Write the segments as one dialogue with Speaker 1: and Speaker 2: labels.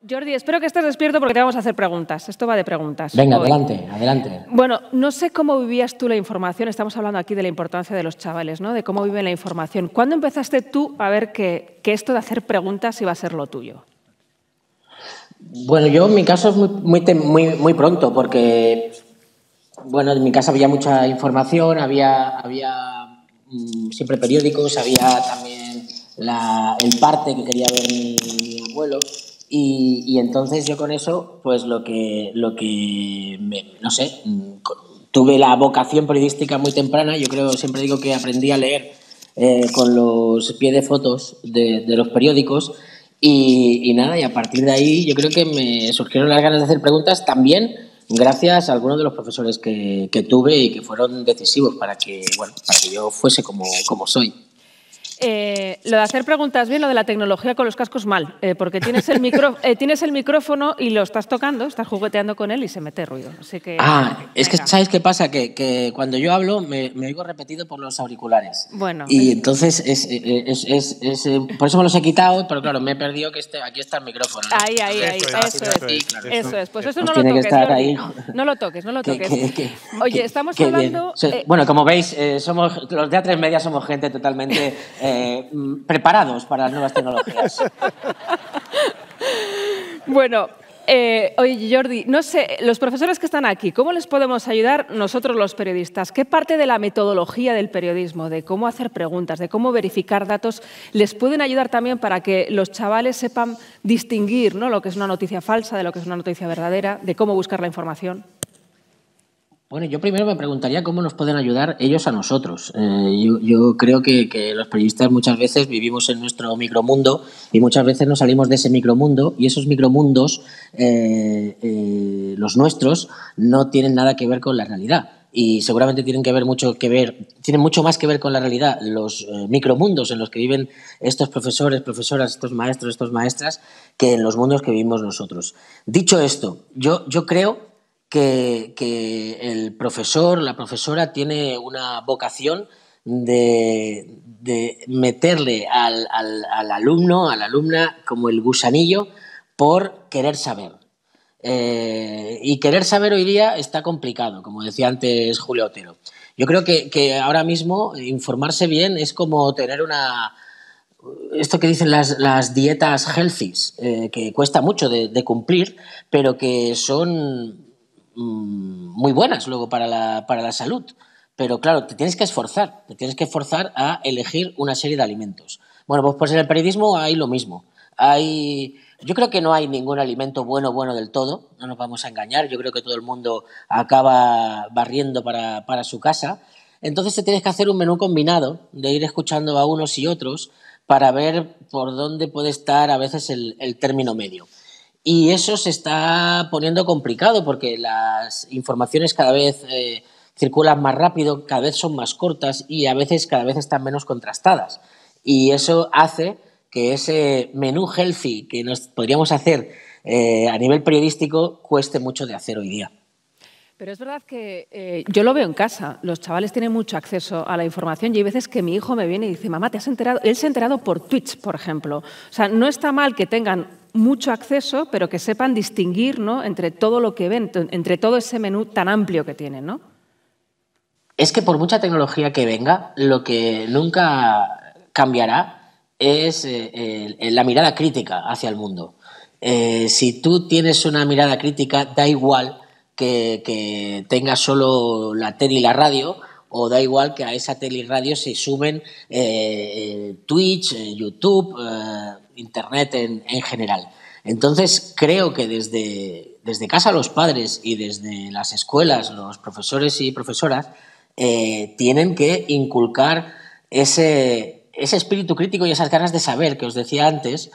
Speaker 1: Jordi, espero que estés despierto porque te vamos a hacer preguntas. Esto va de preguntas.
Speaker 2: Venga, adelante, adelante.
Speaker 1: Bueno, no sé cómo vivías tú la información. Estamos hablando aquí de la importancia de los chavales, ¿no? De cómo viven la información. ¿Cuándo empezaste tú a ver que esto de hacer preguntas iba a ser lo tuyo?
Speaker 2: Bueno, yo en mi caso es muy pronto porque, bueno, en mi casa había mucha información, había siempre periódicos, había también el parte que quería ver mi abuelo. Y entonces yo con eso, pues no sé, tuve la vocación periodística muy temprana. Yo siempre digo que aprendí a leer con los pies de fotos de los periódicos y nada, y a partir de ahí yo creo que me surgieron las ganas de hacer preguntas también gracias a algunos de los profesores que tuve y que fueron decisivos para que yo fuese como soy.
Speaker 1: Lo de hacer preguntas bien, lo de la tecnología con los cascos mal, porque tienes el micrófono y lo estás tocando, estás jugueteando con él y se mete ruido. Así que,
Speaker 2: es que ¿sabes qué pasa? Que cuando yo hablo me oigo repetido por los auriculares.
Speaker 1: Bueno,
Speaker 2: y entonces por eso me los he quitado, pero claro, me he perdido que aquí está el micrófono, ¿no?
Speaker 1: Ahí, eso es. Pues eso no lo
Speaker 2: tiene
Speaker 1: toques,
Speaker 2: que estar
Speaker 1: Jordi.
Speaker 2: ahí.
Speaker 1: No lo toques. Oye, estamos hablando...
Speaker 2: Bueno, como veis, somos los de A3 Media somos gente totalmente preparados para las nuevas tecnologías.
Speaker 1: Bueno, oye, Jordi, no sé, los profesores que están aquí, ¿cómo les podemos ayudar nosotros los periodistas? ¿Qué parte de la metodología del periodismo, de cómo hacer preguntas, de cómo verificar datos, les pueden ayudar también para que los chavales sepan distinguir, ¿no?, lo que es una noticia falsa de lo que es una noticia verdadera, de cómo buscar la información?
Speaker 2: Bueno, yo primero me preguntaría cómo nos pueden ayudar ellos a nosotros. Yo creo que los periodistas muchas veces vivimos en nuestro micromundo y muchas veces nos salimos de ese micromundo y esos micromundos, los nuestros, no tienen nada que ver con la realidad. Y seguramente tienen mucho más que ver con la realidad los micromundos en los que viven estos profesores, profesoras, estos maestros, estas maestras, que en los mundos que vivimos nosotros. Dicho esto, yo creo que el profesor, la profesora tiene una vocación de meterle al alumno, a la alumna, como el gusanillo por querer saber. Y querer saber hoy día está complicado, como decía antes Julio Otero. Yo creo que ahora mismo informarse bien es como tener esto que dicen las dietas healthies, que cuesta mucho de cumplir, pero que son muy buenas luego para la salud. Pero claro, te tienes que esforzar a elegir una serie de alimentos. Bueno, pues en el periodismo hay lo mismo. Yo creo que no hay ningún alimento bueno del todo, no nos vamos a engañar. Yo creo que todo el mundo acaba barriendo para su casa. Entonces te tienes que hacer un menú combinado de ir escuchando a unos y otros para ver por dónde puede estar a veces el término medio. Y eso se está poniendo complicado porque las informaciones cada vez circulan más rápido, cada vez son más cortas y a veces cada vez están menos contrastadas. Y eso hace que ese menú healthy que nos podríamos hacer a nivel periodístico cueste mucho de hacer hoy día.
Speaker 1: Pero es verdad que yo lo veo en casa, los chavales tienen mucho acceso a la información y hay veces que mi hijo me viene y dice, mamá, ¿te has enterado? Él se ha enterado por Twitch, por ejemplo. O sea, no está mal que tengan mucho acceso, pero que sepan distinguir, ¿no?, entre todo lo que ven, entre todo ese menú tan amplio que tienen, ¿no?
Speaker 2: Es que por mucha tecnología que venga, lo que nunca cambiará es la mirada crítica hacia el mundo. Si tú tienes una mirada crítica, da igual que tengas solo la tele y la radio, o da igual que a esa tele y radio se sumen Twitch, YouTube, Internet en general. Entonces, creo que desde casa los padres y desde las escuelas, los profesores y profesoras, tienen que inculcar ese espíritu crítico y esas ganas de saber que os decía antes,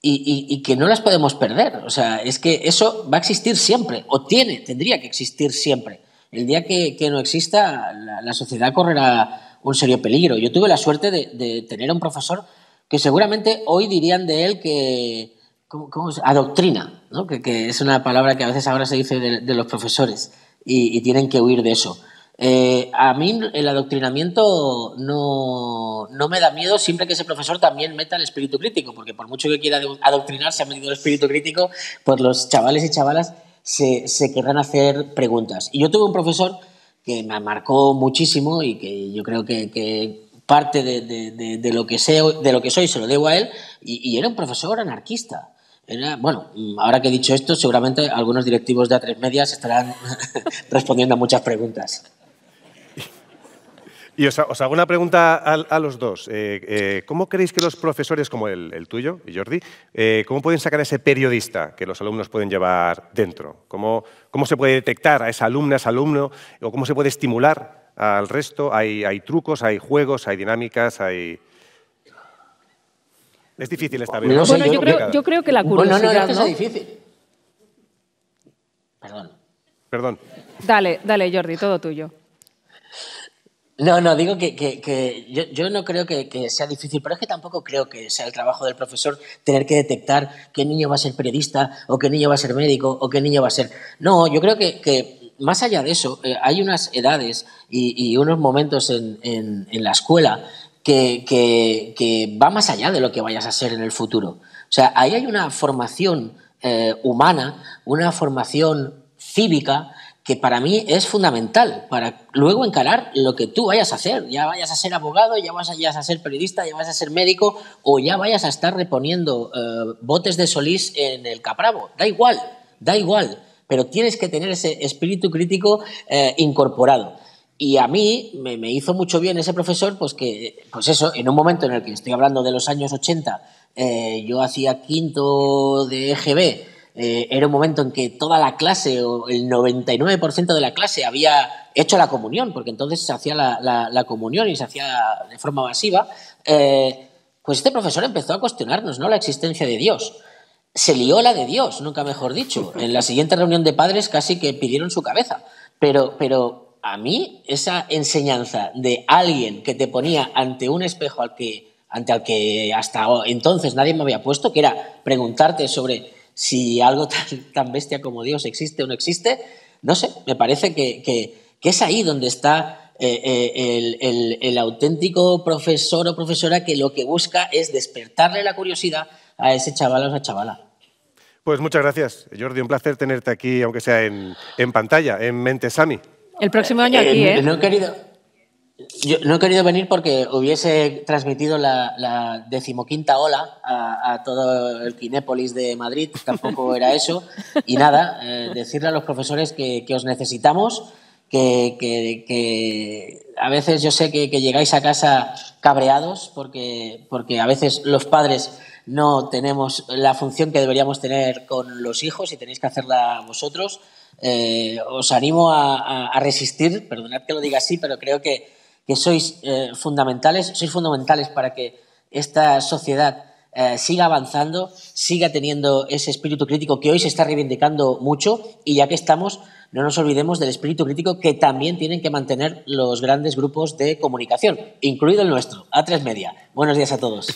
Speaker 2: y que no las podemos perder. O sea, es que eso va a existir siempre, o tendría que existir siempre. El día que no exista, la sociedad correrá un serio peligro. Yo tuve la suerte de tener a un profesor que seguramente hoy dirían de él que adoctrina, ¿no? Que es una palabra que a veces ahora se dice de los profesores y tienen que huir de eso. A mí el adoctrinamiento no me da miedo siempre que ese profesor también meta el espíritu crítico, porque por mucho que quiera adoctrinar, si ha metido el espíritu crítico, pues los chavales y chavalas se querrán hacer preguntas. Y yo tuve un profesor que me marcó muchísimo y que yo creo que parte de lo que sé, de lo que soy se lo debo a él, y era un profesor anarquista. Bueno, ahora que he dicho esto, seguramente algunos directivos de A3 Media estarán respondiendo a muchas preguntas.
Speaker 3: Y os hago una pregunta a los dos. ¿Cómo creéis que los profesores, como el tuyo, y Jordi, cómo pueden sacar a ese periodista que los alumnos pueden llevar dentro? ¿Cómo se puede detectar a esa alumna, a ese alumno? ¿O cómo se puede estimular al resto? ¿Hay trucos, hay juegos, hay dinámicas, hay...? Es difícil esta vez.
Speaker 1: No sé, bueno, yo creo que la curiosidad...
Speaker 2: No, es difícil.
Speaker 3: Perdón.
Speaker 1: Dale, Jordi, todo tuyo.
Speaker 2: No, digo que yo no creo que sea difícil, pero es que tampoco creo que sea el trabajo del profesor tener que detectar qué niño va a ser periodista, o qué niño va a ser médico, o qué niño va a ser... No, yo creo que más allá de eso, hay unas edades y unos momentos en la escuela que va más allá de lo que vayas a ser en el futuro. O sea, ahí hay una formación humana, una formación cívica, que para mí es fundamental para luego encarar lo que tú vayas a hacer. Ya vayas a ser abogado, ya vayas a ser periodista, ya vayas a ser médico, o ya vayas a estar reponiendo botes de Solís en el Capravo. Da igual, pero tienes que tener ese espíritu crítico incorporado. Y a mí me hizo mucho bien ese profesor, pues eso, en un momento en el que estoy hablando de los años 80, yo hacía quinto de EGB, era un momento en que toda la clase, o el 99% de la clase, había hecho la comunión, porque entonces se hacía la comunión y se hacía de forma masiva, pues este profesor empezó a cuestionarnos, ¿no?, la existencia de Dios. Se lió la de Dios, nunca mejor dicho. En la siguiente reunión de padres casi que pidieron su cabeza. Pero a mí esa enseñanza de alguien que te ponía ante un espejo ante el que hasta entonces nadie me había puesto, que era preguntarte sobre si algo tan bestia como Dios existe o no existe, no sé, me parece que es ahí donde está el auténtico profesor o profesora, que lo que busca es despertarle la curiosidad a ese chaval o esa chavala.
Speaker 3: Pues muchas gracias, Jordi. Un placer tenerte aquí, aunque sea en pantalla, en Mentesami.
Speaker 1: El próximo año aquí, ¿eh?
Speaker 2: No he querido venir porque hubiese transmitido la 15ª ola a todo el Kinépolis de Madrid. Tampoco era eso. Y nada, decirle a los profesores que os necesitamos, que a veces yo sé que llegáis a casa cabreados porque a veces los padres no tenemos la función que deberíamos tener con los hijos y tenéis que hacerla vosotros. Os animo a resistir, perdonad que lo diga así, pero creo que sois fundamentales para que esta sociedad siga avanzando, siga teniendo ese espíritu crítico que hoy se está reivindicando mucho, y ya que estamos, no nos olvidemos del espíritu crítico que también tienen que mantener los grandes grupos de comunicación, incluido el nuestro, A3 Media. Buenos días a todos.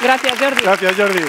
Speaker 1: Gracias, Jordi.
Speaker 3: Gracias, Jordi.